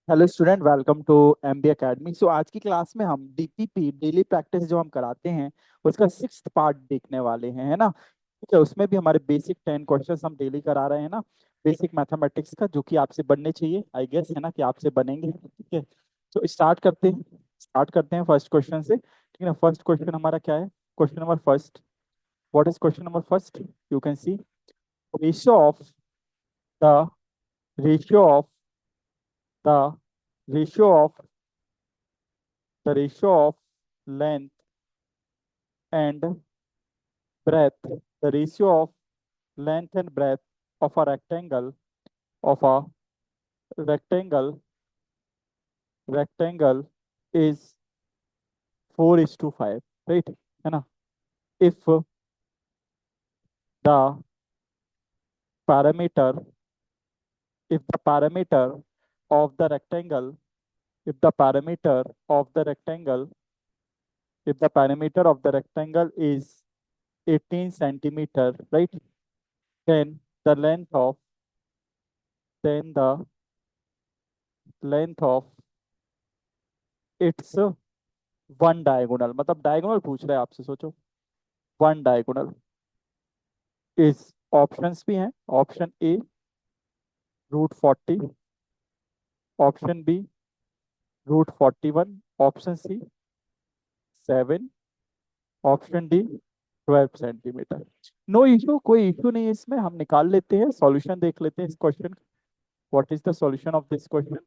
Hello student, welcome to MB academy. So आज की class में हम डीपीपी डेली प्रैक्टिस जो हम कराते हैं उसका सिक्स्थ पार्ट देखने वाले हैं, है ना। ठीक है, उसमें भी हमारे बेसिक 10 क्वेश्चंस हम डेली करा रहे हैं ना, बेसिक मैथमेटिक्स का, जो कि आपसे बनने चाहिए, आई गेस, है ना, कि आपसे बनेंगे। ठीक है, तो स्टार्ट करते हैं फर्स्ट क्वेश्चन से। ठीक है ना, फर्स्ट क्वेश्चन हमारा क्या है? Question number first. What is question number first? You can C ratio of the ratio of the ratio of the ratio of length and breadth, the ratio of length and breadth of a of a rectangle, rectangle is 4:5, right? है ना? If the parameter, if the parameter of the rectangle, if the parameter of the rectangle, if the parameter of the rectangle is 18 centimeter, right? Then the length of, then the length of its one diagonal, मतलब diagonal पूछ रहे हैं आपसे, सोचो। One diagonal is, options भी हैं। Option A √40, option B √41, option C 7, option D 12 centimetre. No issue, कोई issue नहीं है इसमें, हम निकाल लेते हैं, सॉल्यूशन देख लेते हैं इस क्वेश्चन का। What is the solution of this question?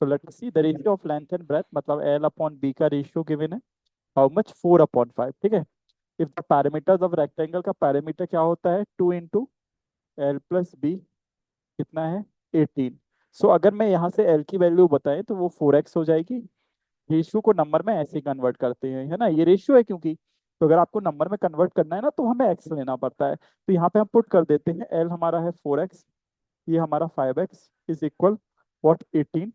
So let's see the ratio of length and breadth, मतलब एल अपॉन बी का रेशियो गिवन है। How much? 4/5। ठीक है, if the parameters of rectangle का पैरामीटर क्या होता है? 2 × L + B, कितना है? 18। सो अगर मैं यहाँ से L की वैल्यू बताएं तो वो 4x हो जाएगी। रेशियो को नंबर में ऐसे कन्वर्ट करते हैं, है ना, ये रेशियो है क्योंकि। तो अगर आपको नंबर में कन्वर्ट करना है ना तो हमें x लेना पड़ता है, तो यहाँ पे हम पुट कर देते हैं। L हमारा है 4x, ये हमारा 5x इज इक्वल वॉट? 18।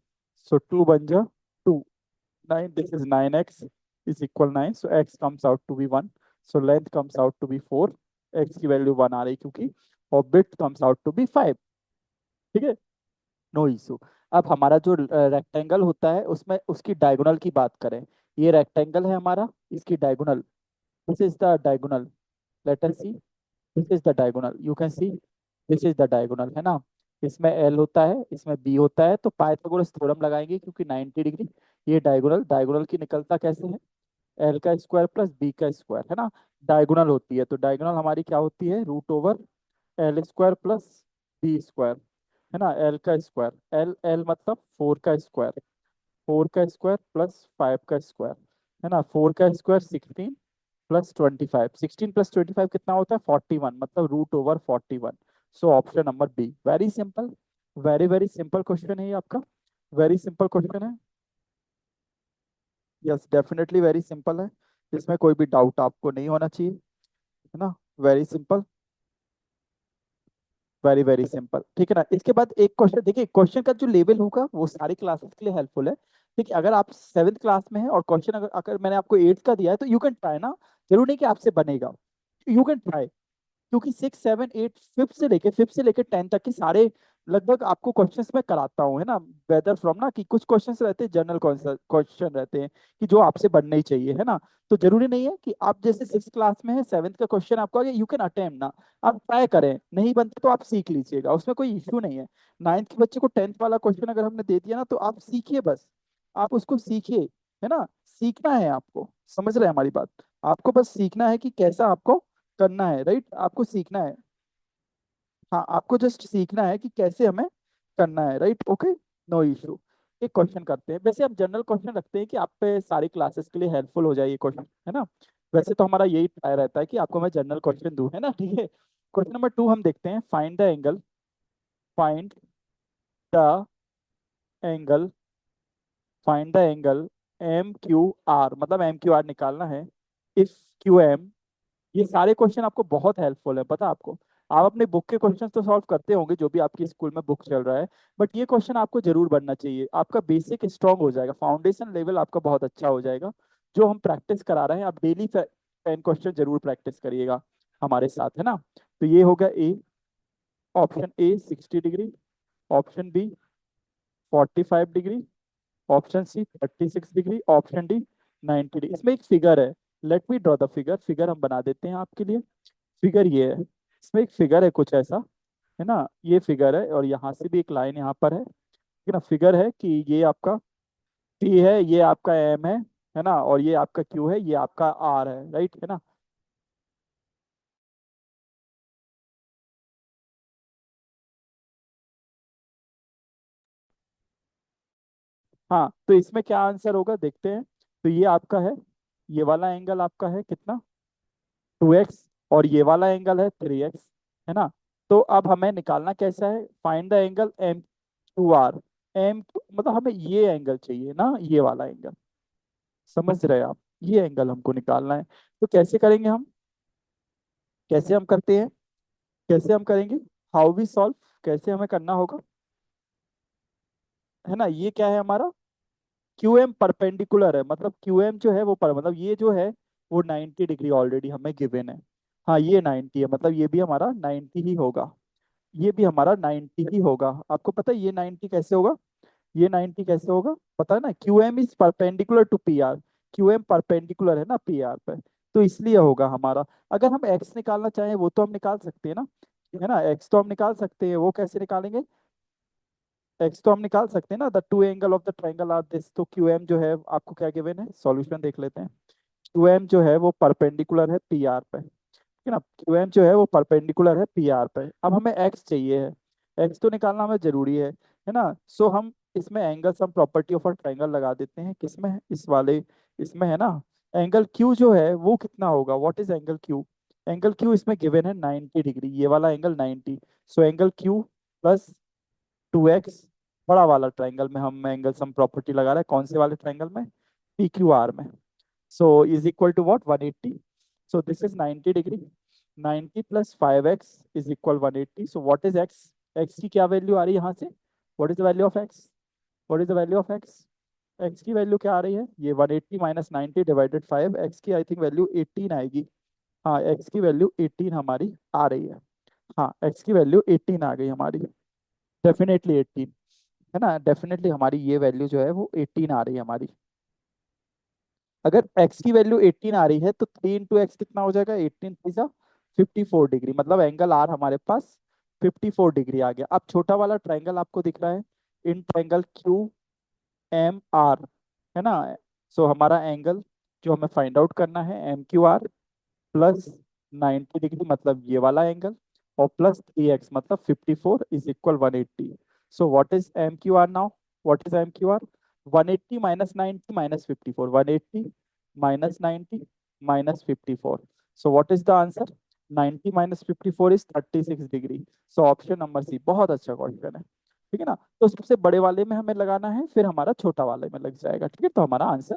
सो 2 बन जा 2, 9, this is 9x is equal 9, so x comes out to be 1। So length comes out to be 4, x की वैल्यू 1 आ रही क्योंकि, और breadth comes out to be 5। ठीक है, नो इशू। अब हमारा जो रेक्टेंगल होता है उसमें उसकी डायगोनल की बात करें। ये रेक्टेंगल है हमारा, इसकी diagonal, this is the diagonal, let us see, this is the diagonal, you can see, this is the diagonal, है ना। इसमें एल होता है, इसमें बी होता है, तो पाइथागोरस थ्योरम लगाएंगे क्योंकि 90 डिग्री। ये डायगोनल, डायगोनल की निकलता कैसे है? एल का स्क्वायर प्लस बी का स्क्वायर, है ना। डायगोनल होती है तो डायगोनल हमारी क्या होती है? √L² प्लस बी स्क्वायर, है ना। एल का स्क्वायर, एल एल मतलब 4 का स्क्वायर, 4 का स्क्वायर प्लस 5 का स्क्वायर, है ना। 4 का स्क्वायर 16 प्लस 25, 16 प्लस 25 कितना होता है? 41, मतलब √41। So option number B, very simple, very very simple question है ये आपका, वेरी सिंपल क्वेश्चन है। यस, डेफिनेटली वेरी सिंपल है, इसमें कोई भी डाउट आपको नहीं होना चाहिए, है ना। Very simple, very very simple, ठीक है ना। इसके बाद एक क्वेश्चन देखिए, क्वेश्चन का जो लेवल होगा वो सारी क्लासेस के लिए हेल्पफुल है। ठीक है, अगर आप 7th क्लास में हैं और क्वेश्चन अगर अगर मैंने आपको 8th का दिया है तो यू कैन ट्राई ना, जरूर नहीं कि आपसे बनेगा, यू कैन ट्राई। क्योंकि 6, 7, 8, फिफ्थ से लेके 10 तक के सारे लगभग आपको क्वेश्चंस मैं कराता हूँ, है ना। वेदर फ्रॉम ना, कि कुछ क्वेश्चंस रहते हैं, जनरल क्वेश्चन रहते हैं कि जो आपसे बनने ही चाहिए, है ना। तो जरूरी नहीं है कि आप जैसे 6th क्लास में है, 7th का क्वेश्चन आपको आ गया, यू कैन अटेम्प्ट ना, आप ट्राई करें, नहीं बनते तो आप सीख लीजिएगा, उसमें कोई इश्यू नहीं है। 9th के बच्चे को 10th वाला क्वेश्चन अगर हमने दे दिया ना तो आप सीखिए, बस आप उसको सीखिए, है ना। सीखना है आपको, समझ रहे हैं हमारी बात? आपको बस सीखना है कि कैसा आपको करना है, राइट, आपको सीखना है। हाँ, आपको जस्ट सीखना है कि कैसे हमें करना है, राइट, ओके, नो इशू। एक क्वेश्चन करते हैं, वैसे हम जनरल क्वेश्चन रखते हैं कि आप पे सारी क्लासेस के लिए हेल्पफुल हो जाए ये क्वेश्चन, है ना। वैसे तो हमारा यही ट्राई रहता है कि आपको मैं जनरल क्वेश्चन दूं, है ना, ठीक है। क्वेश्चन नंबर 2 हम देखते हैं, find the angle, find the angle, find the angle MQR, मतलब MQR निकालना है। इफ QM, ये सारे क्वेश्चन आपको बहुत हेल्पफुल है, पता है आपको। आप अपने बुक के क्वेश्चन तो सॉल्व करते होंगे जो भी आपकी स्कूल में बुक चल रहा है, बट ये क्वेश्चन आपको जरूर बनना चाहिए, आपका बेसिक स्ट्रांग हो जाएगा, फाउंडेशन लेवल आपका बहुत अच्छा हो जाएगा। जो हम प्रैक्टिस करा रहे हैं, आप डेली 10 क्वेश्चन जरूर प्रैक्टिस करिएगा हमारे साथ, है ना। तो ये होगा A, option A 60 degree, option B 45 degree, option C 36 degree, option D 90 degree. इसमें एक फिगर है, let me draw the figure. Figure हम बना देते हैं आपके लिए। फिगर ये है, इसमें एक फिगर है कुछ ऐसा, है ना, ये फिगर है और यहाँ से भी एक लाइन यहाँ पर है ना। फिगर है कि ये आपका पी है, ये आपका एम है ना, और ये आपका क्यू है, ये आपका आर है, राइट, है ना। हाँ, तो इसमें क्या आंसर होगा देखते हैं। तो ये आपका है, ये वाला एंगल आपका है कितना, 2x, और ये वाला एंगल है 3x, है ना। तो अब हमें निकालना कैसा है, find the angle M Q R. मतलब हमें ये एंगल चाहिए ना, ये वाला एंगल, समझ रहे हैं आप, ये एंगल हमको निकालना है। तो कैसे करेंगे हम, कैसे हम करते हैं, कैसे हम करेंगे, हाउ वी सॉल्व, कैसे हमें करना होगा, है ना। ये क्या है हमारा, क्यू एम परपेंडिकुलर है, मतलब क्यू एम जो है वो मतलब ये जो है वो 90 डिग्री ऑलरेडी हमें गिवन है। हाँ, ये 90 है, मतलब ये भी हमारा 90 ही होगा, ये भी हमारा 90 ही होगा। आपको पता है ये 90 कैसे होगा, ये 90 कैसे होगा, पता है ना, Q M is perpendicular to P R. Q M perpendicular है ना पी आर पे, तो इसलिए होगा हमारा। अगर हम एक्स निकालना चाहें वो तो हम निकाल सकते हैं ना, है ना, एक्स तो हम निकाल सकते हैं, वो कैसे निकालेंगे, एक्स तो हम निकाल सकते हैं ना, the two angle of the triangle are this. तो क्यू एम जो है आपको क्या गिवन है, सॉल्यूशन देख लेते हैं। क्यू एम जो है वो परपेंडिकुलर है पी आर पे, है ना, क्यू एम जो है वो परपेंडिकुलर है पी आर पे। अब हमें एक्स चाहिए है, एक्स तो निकालना हमें जरूरी है ना। सो हम इसमें angle sum property of a triangle लगा देते हैं, किसमें, इस वाले, इसमें, है ना। एंगल क्यू जो है वो कितना होगा, what is angle Q, angle Q इसमें गिवन है 90 डिग्री, ये वाला angle 90। So angle Q plus 2x, बड़ा वाला ट्राइंगल में हम एंगल सम प्रॉपर्टी लगा रहे हैं, कौन से वाले ट्राइंगल में, पी क्यू आर में। So is equal to what, 180। So this is 90 degree, 90 plus 5x is equal 180। So what is x, x की क्या वैल्यू आ रही है यहाँ से, what is the value of x, what is the value of x, x की value क्या आ रही है, ये 180 माइनस 90 डिवाइडेड 5, x की आई थिंक वैल्यू 18 आएगी। हाँ, x की वैल्यू 18 हमारी आ रही है। हाँ, x की वैल्यू 18 आ गई हमारी, डेफिनेटली 18, है ना, डेफिनेटली हमारी ये वैल्यू जो है वो 18 आ रही है हमारी। अगर x की वैल्यू 18 आ रही है तो 3 into x कितना हो जाएगा, 18 थ्री 54 डिग्री, मतलब एंगल आर हमारे पास 54 डिग्री आ गया। अब छोटा वाला ट्राइंगल आपको दिख रहा है, in triangle Q M R, है ना। सो हमारा एंगल जो हमें फाइंड आउट करना है, M Q R plus 90 degree, मतलब ये वाला एंगल, और प्लस 3x मतलब 54 is equal 180। So what is M Q R now, what is M Q R, 180 minus 90 minus 54, 180 minus 90 minus 54। So what is the answer, 90 minus 54 is 36 degree. So option number C बहुत अच्छा question है, ठीक है ना। तो सबसे बड़े वाले में हमें लगाना है, फिर हमारा छोटा वाले में लग जाएगा, ठीक है, तो हमारा आंसर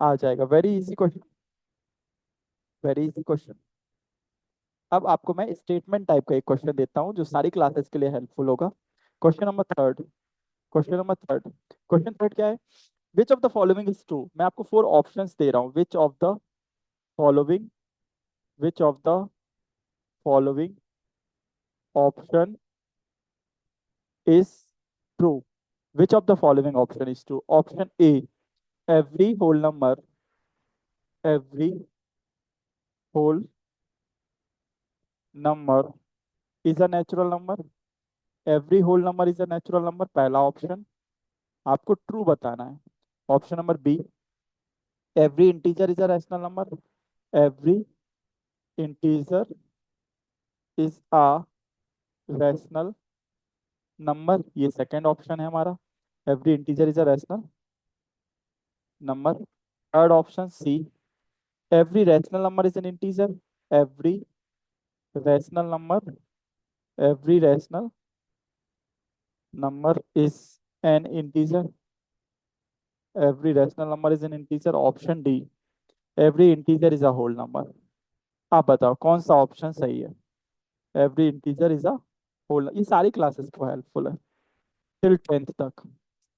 आ जाएगा। Very easy question, very easy question. अब आपको मैं स्टेटमेंट टाइप का एक क्वेश्चन देता हूँ जो सारी क्लासेस के लिए हेल्पफुल होगा। Question number third, question number third, question third क्या है, which of the following is true. मैं आपको 4 ऑप्शंस दे रहा हूँ, which of the following, which of the following option is true, which of the following option is true. Option A, every whole number, every whole number is a natural number, every whole number is a natural number, पहला option आपको true बताना है। Option number B, every integer is a rational number, every integer is a rational number, ये second option है हमारा, every integer is a rational number। Third option C, every rational number is an integer, every rational number, every rational number is an integer, every rational number is an integer। Option D, every integer is a whole number। आप बताओ कौन सा option सही है, every integer is a whole, ये सारी classes को helpful है टिल 10th तक,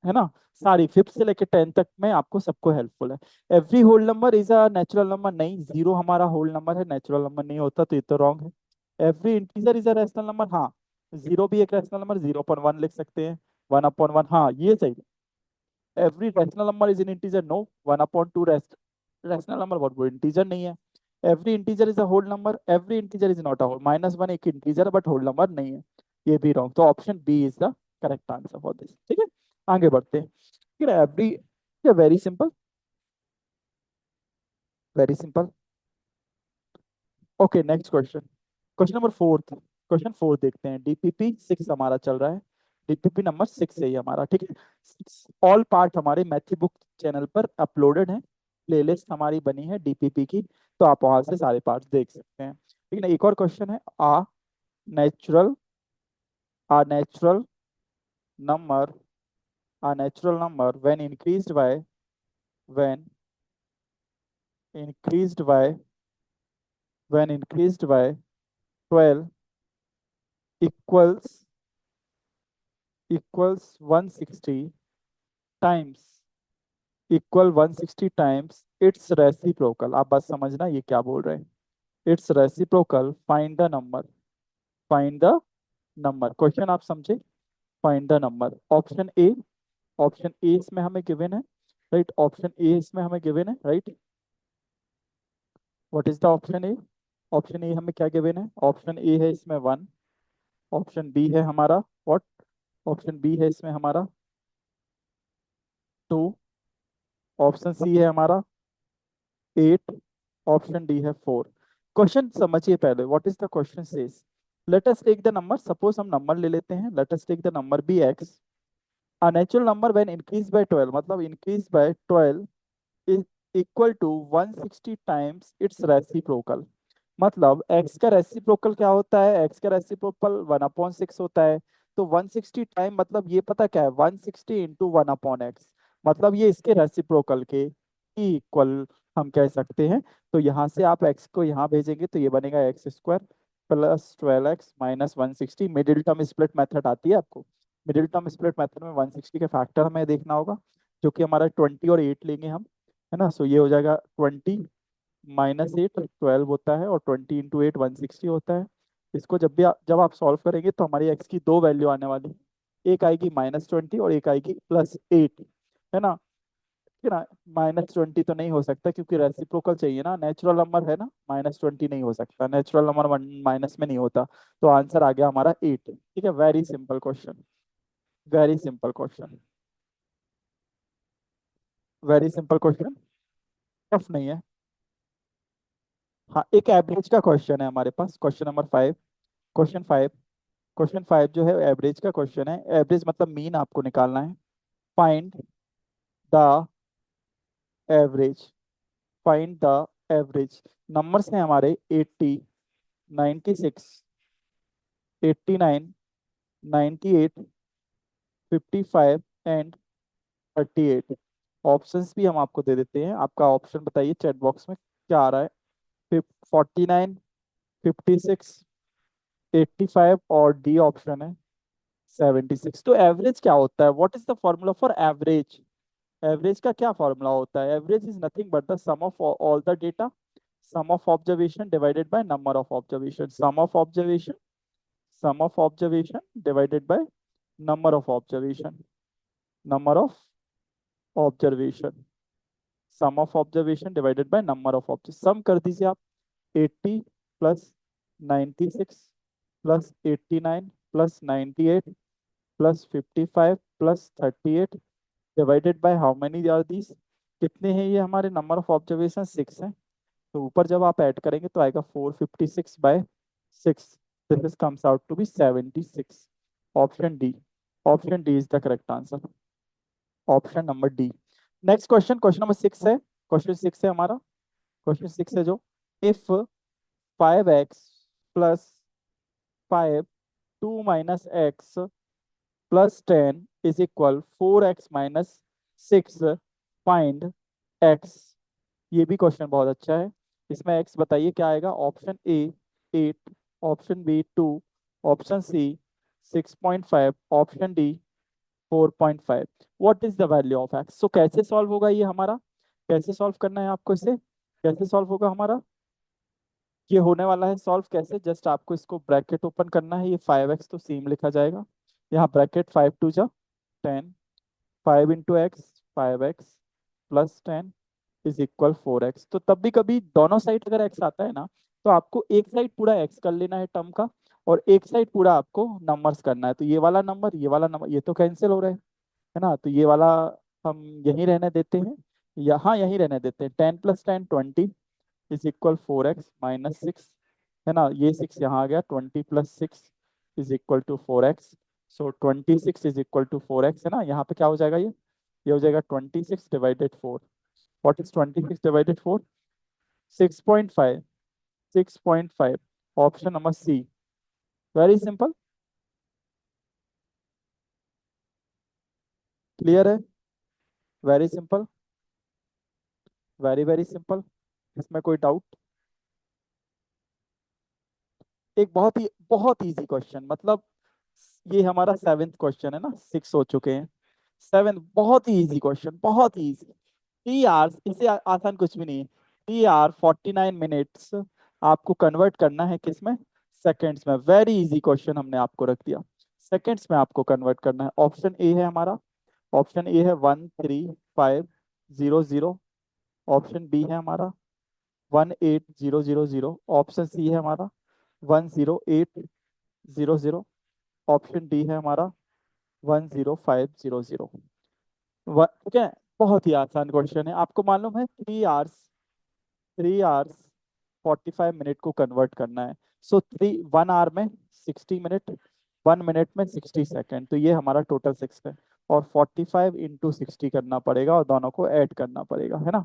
है ना, सारी 5th से लेकर 10th तक में आपको सबको हेल्पफुल है। Every whole number is a natural number, नहीं, जीरो हमारा होल नंबर है, नेचुरल नंबर नहीं होता, तो ये तो रॉन्ग है। Every integer is a rational number, हाँ, जीरो भी एक रैशनल नंबर, 0/1 लिख सकते हैं, 1/1, हाँ ये सही है। Every rational number is in integer, no. 1/2 rational number बहुत वो इंटीजर नहीं है। Every integer is a whole number, every integer is not a whole. -1 एक इंटीजर बट होल नंबर नहीं है, ये भी रॉन्ग। तो option B is the correct answer for this. ठीक है, आगे बढ़ते हैं। ठीक है, every, very simple, very simple. Okay, next question, question number 4। Question 4 देखते हैं। डीपीपी 6 हमारा चल रहा है, डीपीपी नंबर 6 है ये हमारा। ठीक है, ऑल पार्ट हमारे मैथी बुक चैनल पर अपलोडेड है, प्लेलिस्ट हमारी बनी है डीपीपी की, तो आप वहां से सारे पार्ट्स देख सकते हैं। ठीक है ना, एक और क्वेश्चन है। नेचुरल आ natural number when when increased by when increased by 12 equals 160 times, 160 times its reciprocal. आप बस समझना ये क्या बोल रहे हैं। It's reciprocal, find the number, find the number. Question आप समझे, find the number. Option A, option ए इसमें हमें गिवन है, राइट। ऑप्शन ए इसमें हमें गिवन है, right. What is the option A? Option ए हमें क्या गिवन है? ऑप्शन ए है इसमें 1, ऑप्शन बी है हमारा व्हाट, ऑप्शन बी है इसमें हमारा 2, ऑप्शन सी है हमारा 8, ऑप्शन डी है 4। क्वेश्चन समझिए पहले, what is the question says. Let us take the number, suppose हम नंबर ले लेते हैं, let us take the number be X. A natural number when increase by 12, मतलब increase by 12 is equal to 160 times its reciprocal. मतलब x का reciprocal क्या होता है? x का रेसिप्रोकल 1/6 होता है। तो 160 टाइम मतलब ये पता क्या है? 160 इंटू 1/x, मतलब ये इसके रेसिप्रोकल के इक्वल हम कह सकते हैं। तो यहाँ से आप x को यहाँ भेजेंगे तो ये बनेगा x² plus 12x minus 160। Middle term split method आती है आपको, मिडिल टर्म स्प्लिट मेथड में 160 के फैक्टर हमें देखना होगा, जो कि हमारा 20 और 8 लेंगे हम, है ना। सो ये हो जाएगा 20 -8 12 होता है, और 20 × 8 160 होता है। इसको जब आप सॉल्व करेंगे तो हमारी एक्स की दो वैल्यू आने वाली है, एक आएगी -20 और एक आएगी +8, है ना। ठीक है ना, -20 तो नहीं हो सकता क्योंकि रेसिप्रोकल चाहिए ना, नेचुरल नंबर है ना, -20 नहीं हो सकता, नेचुरल नंबर माइनस में नहीं होता। तो आंसर आ गया हमारा 8। ठीक है, very simple question, very simple question, very simple question, tough नहीं है। हाँ, एक एवरेज का क्वेश्चन है हमारे पास, क्वेश्चन नंबर 5। क्वेश्चन 5, क्वेश्चन 5 जो है एवरेज का क्वेश्चन है। एवरेज मतलब मीन आपको निकालना है। Find the average, find the average. Numbers हैं हमारे 80, 96, 89, 98, 55 एंड 38। ऑप्शंस भी हम आपको दे देते हैं, आपका ऑप्शन बताइए चैट बॉक्स में क्या आ रहा है। 49, 56, 85 और डी ऑप्शन है 76। तो एवरेज क्या होता है? What is the formula for average? Average का क्या फॉर्मूला होता है? Average is nothing but the sum of all the data, sum of observation divided by number of observation, sum of observation, sum of observation divided by number of observation, number of observation, sum of observation divided by number of observation. Sum कर दीजिए आप, 80 plus 96 plus 89 plus 98 plus 55 plus 38 divided by how many are these. कितने हैं ये हमारे? Number of observation 6 है, तो ऊपर जब आप ऐड करेंगे तो आएगा 456/6। This is comes out to be 76। Option D, option D is the correct answer, option number D. Next question, question number 6 है, क्वेश्चन 6 है हमारा, क्वेश्चन 6 है जो, if 5x plus 5 2 minus x plus 10 is equal 4x minus 6, find x। ये भी question बहुत अच्छा है। इसमें x बताइए क्या आएगा? Option A 8, option B 2, option C 6.5, option D 4.5। What is the value of x? सो कैसे सॉल्व होगा ये हमारा? कैसे सॉल्व करना है आपको इसे? कैसे सॉल्व होगा हमारा ये होने वाला है सॉल्व कैसे? जस्ट आपको इसको ब्रैकेट ओपन करना है, ये 5x तो सेम लिखा जाएगा, यहाँ ब्रैकेट 5 2 जा 10, 5 into x 5x plus 10 is equal 4x। तो तब भी कभी दोनों साइड अगर x आता है ना, तो आपको एक साइड पूरा x कर लेना है टर्म का, और एक साइड पूरा आपको नंबर्स करना है। तो ये वाला नंबर, ये वाला नंबर, ये तो कैंसिल हो रहा है ना, तो ये वाला हम यहीं रहने देते हैं, यहाँ यहीं रहने देते हैं। 10 + 10 20 इज इक्वल 4x - 6, है ना, ये 6 यहाँ आ गया, 20 + 6 is equal to 4x। So 26 is equal to 4x, है ना। यहाँ पे क्या हो जाएगा, ये हो जाएगा 26/4। What is 26/4? 6.5, 6.5। Option number C. Very simple. Clear है? Very simple, very very simple. इसमें कोई डाउट? एक बहुत इजी क्वेश्चन, मतलब ये हमारा 7th क्वेश्चन है ना, 6 हो चुके हैं। 7 बहुत ही इजी क्वेश्चन, बहुत ही इजी। 3 आवर्स, इससे आसान कुछ भी नहीं है। 3 आवर 49 मिनट्स आपको कन्वर्ट करना है किस में? सेकेंड्स में। वेरी इजी क्वेश्चन हमने आपको रख दिया, सेकेंड्स में आपको कन्वर्ट करना है। ऑप्शन ए है हमारा, ऑप्शन ए है 13500। ऑप्शन बी है हमारा 18000। ऑप्शन सी है हमारा 10800। ऑप्शन डी है हमारा 10500। ठीक है। बहुत ही आसान क्वेश्चन है। आपको मालूम है 3 आवर्स 45 मिनट को कन्वर्ट करना है। सो 1 आवर में 60 मिनट, 1 मिनट में 60 सेकेंड, तो ये हमारा टोटल 6 है। और 45 × 60 करना पड़ेगा, और दोनों को ऐड करना पड़ेगा, है ना।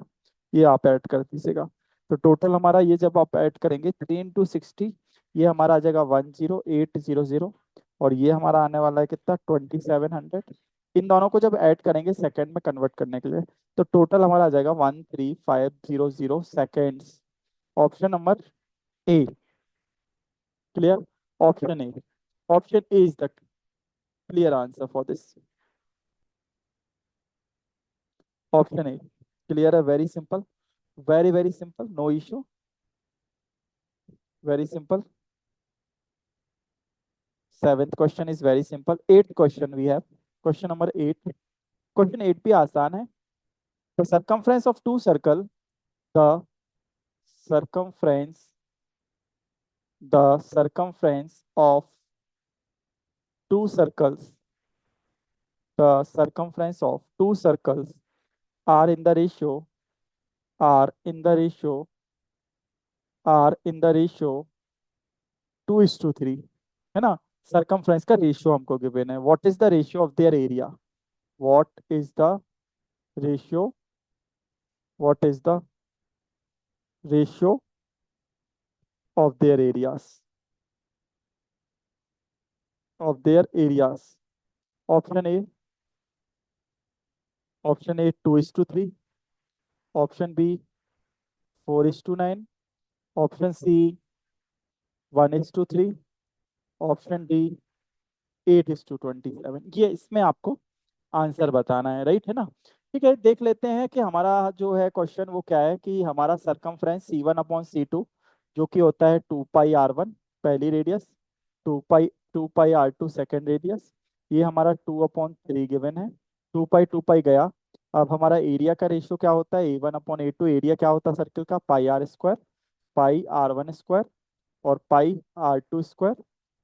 ये आप ऐड कर दीजिएगा। तो टोटल हमारा ये जब आप ऐड करेंगे 3 × 60, ये हमारा आ जाएगा 10800। और ये हमारा आने वाला है कितना? 2700। इन दोनों को जब ऐड करेंगे सेकेंड में कन्वर्ट करने के लिए, तो टोटल हमारा आ जाएगा 13500 seconds. Option number A. Clear? Option A, option A is the clear answer for this. Option A clear है। Very simple, very very simple, no issue, very simple. 7th question is very simple. 8th question we have, question number 8। Question 8 भी आसान है। The circumference of two circle, the circumference circumference of two circles, the circumference of two circles are in the ratio, are in the ratio, are in the ratio 2:3, है ना। Circumference का ratio हमको given है। What is the ratio of their area? What is the ratio? What is the ratio of their areas? Of their areas. Option A, option A 2:3, option B 4:9, option C 1:3, option D 8:27। ये इसमें आपको answer बताना है, right, है ना। ठीक है, देख लेते हैं कि हमारा जो है क्वेश्चन वो क्या है। कि हमारा सरकमफ्रेंस C1/C2 जो कि होता है 2πr1 पहली रेडियस, 2πr2 सेकेंड रेडियस, ये हमारा 2/3 गिवन है। 2π गया। अब हमारा एरिया का रेशियो क्या होता है? A1/A2। एरिया क्या होता है सर्कल का? πr², πr1², और πr2²।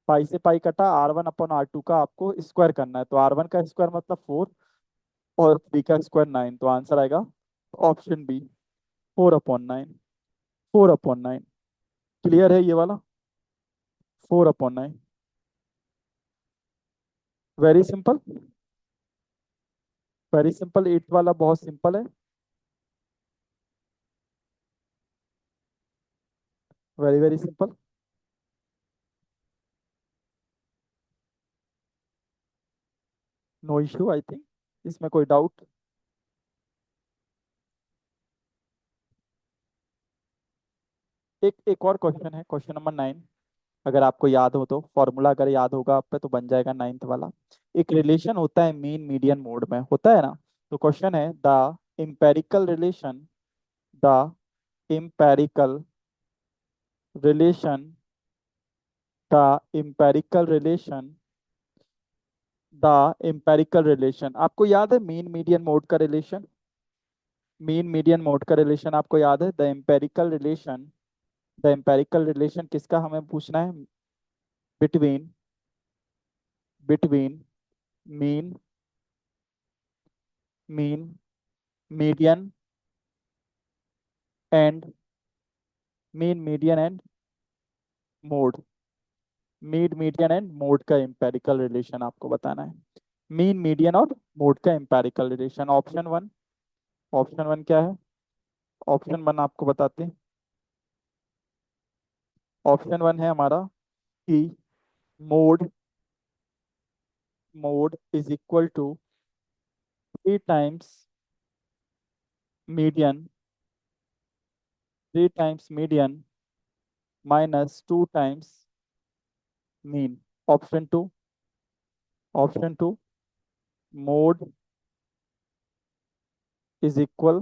पाई से पाई कटा, R1/R2 का आपको स्क्वायर करना है। तो R1 का स्क्वायर मतलब 4, और 3 का स्क्वायर 9। तो आंसर आएगा ऑप्शन बी, 4/9। 4/9। क्लियर है ये वाला? 4/9। Very simple, very simple. 8 वाला बहुत सिंपल है। Very very simple, no issue I think. इसमें कोई डाउट? एक और क्वेश्चन है, क्वेश्चन नंबर 9। अगर आपको याद हो तो, फॉर्मूला अगर याद होगा आप पे तो बन जाएगा 9th वाला। एक रिलेशन होता है मीन मीडियन मोड में, होता है ना। तो क्वेश्चन है the empirical relation, the empirical relation, the empirical relation the empirical relation, आपको याद है मीन मीडियन मोड का रिलेशन? मीन मीडियन मोड का रिलेशन आपको याद है? The empirical relation, the empirical relation किसका हमें पूछना है? Between, between mean, mean median and, mean median and mode, mean median and mode का एम्पेरिकल रिलेशन आपको बताना है। मीन मीडियन और मोड का empirical relation, option one. Option one क्या है? ऑप्शन वन आपको बताते हैं। ऑप्शन वन है हमारा कि mode, mode is equal to 3 times median, 3 times median -2 times mean. Option two, option two, mode is equal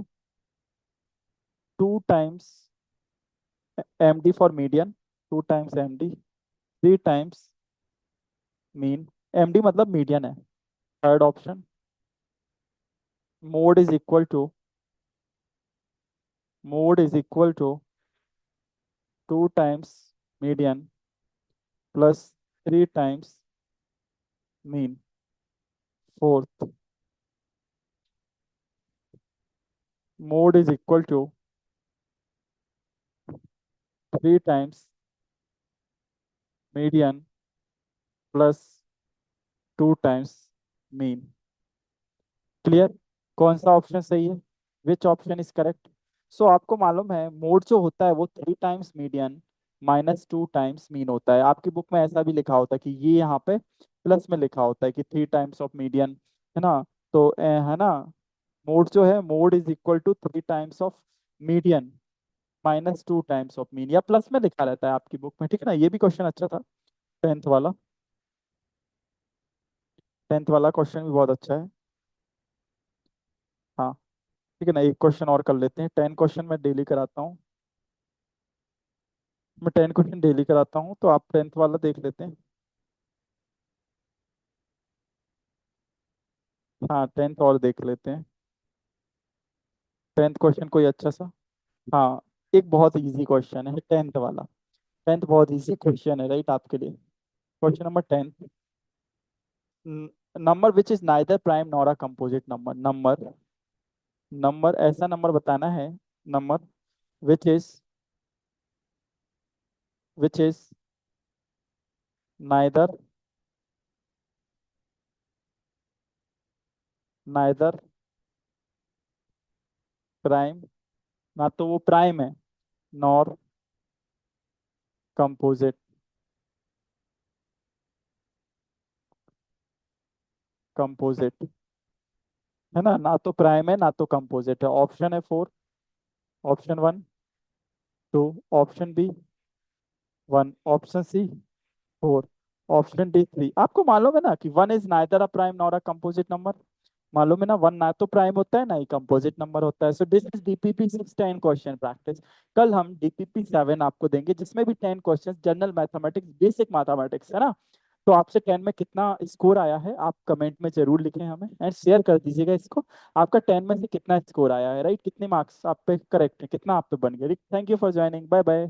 2 times M D for median, 2 times M D, 3 times mean. M D मतलब median है। Third option, mode is equal to, mode is equal to 2 times median +3 times mean. Fourth, mode is equal to 3 times median +2 times mean. Clear? कौन सा option सही है? Which option is correct? So आपको मालूम है mode जो होता है वो 3 टाइम्स मीडियन -2 टाइम्स मीन होता है। आपकी बुक में ऐसा भी लिखा होता है कि ये यहाँ पे प्लस में लिखा होता है कि 3 टाइम्स ऑफ मीडियन, है ना? तो है ना, मोड जो है, mode is equal to 3 times of median -2 times of mean, या प्लस में लिखा रहता है आपकी बुक में, ठीक है ना? ये भी क्वेश्चन अच्छा था, टेंथ वाला। टेंथ वाला क्वेश्चन भी बहुत अच्छा है। हाँ, ठीक है ना, एक क्वेश्चन और कर लेते हैं। 10 क्वेश्चन मैं डेली कराता हूँ, मैं 10 क्वेश्चन डेली कराता हूँ, तो आप टेंथ वाला देख लेते हैं। हाँ, टेंथ और देख लेते हैं। 10 क्वेश्चन कोई अच्छा सा। हाँ, एक बहुत इजी क्वेश्चन है टेंथ वाला। टेंथ बहुत इजी क्वेश्चन है, राइट, आपके लिए। Question number 10, number which is neither prime nor a composite number. Number, number ऐसा नंबर बताना है, number which is, which is neither, neither prime, ना तो वो प्राइम है, नॉर कंपोजिट, कंपोजिट, है ना? ना तो प्राइम है ना तो कंपोजिट है। ऑप्शन है 4, option one 2, option B 1, option C 4, option D 3। आपको मालूम है ना कि one is neither a prime nor a composite number? मालूम है ना, वन ना तो प्राइम होता है ना ही कंपोजिट नंबर होता है। सो this is DPP 6 10 question practice. कल हम डीपीपी 7 आपको देंगे, जिसमें भी 10 question general mathematics, basic mathematics, है ना? तो आपसे 10 में कितना स्कोर आया है आप कमेंट में जरूर लिखें हमें, एंड शेयर कर दीजिएगा इसको। आपका 10 में से कितना स्कोर आया है, राइट? कितने मार्क्स आप पे करेक्ट है, कितना आप पे बन गया? Thank you for joining, bye bye.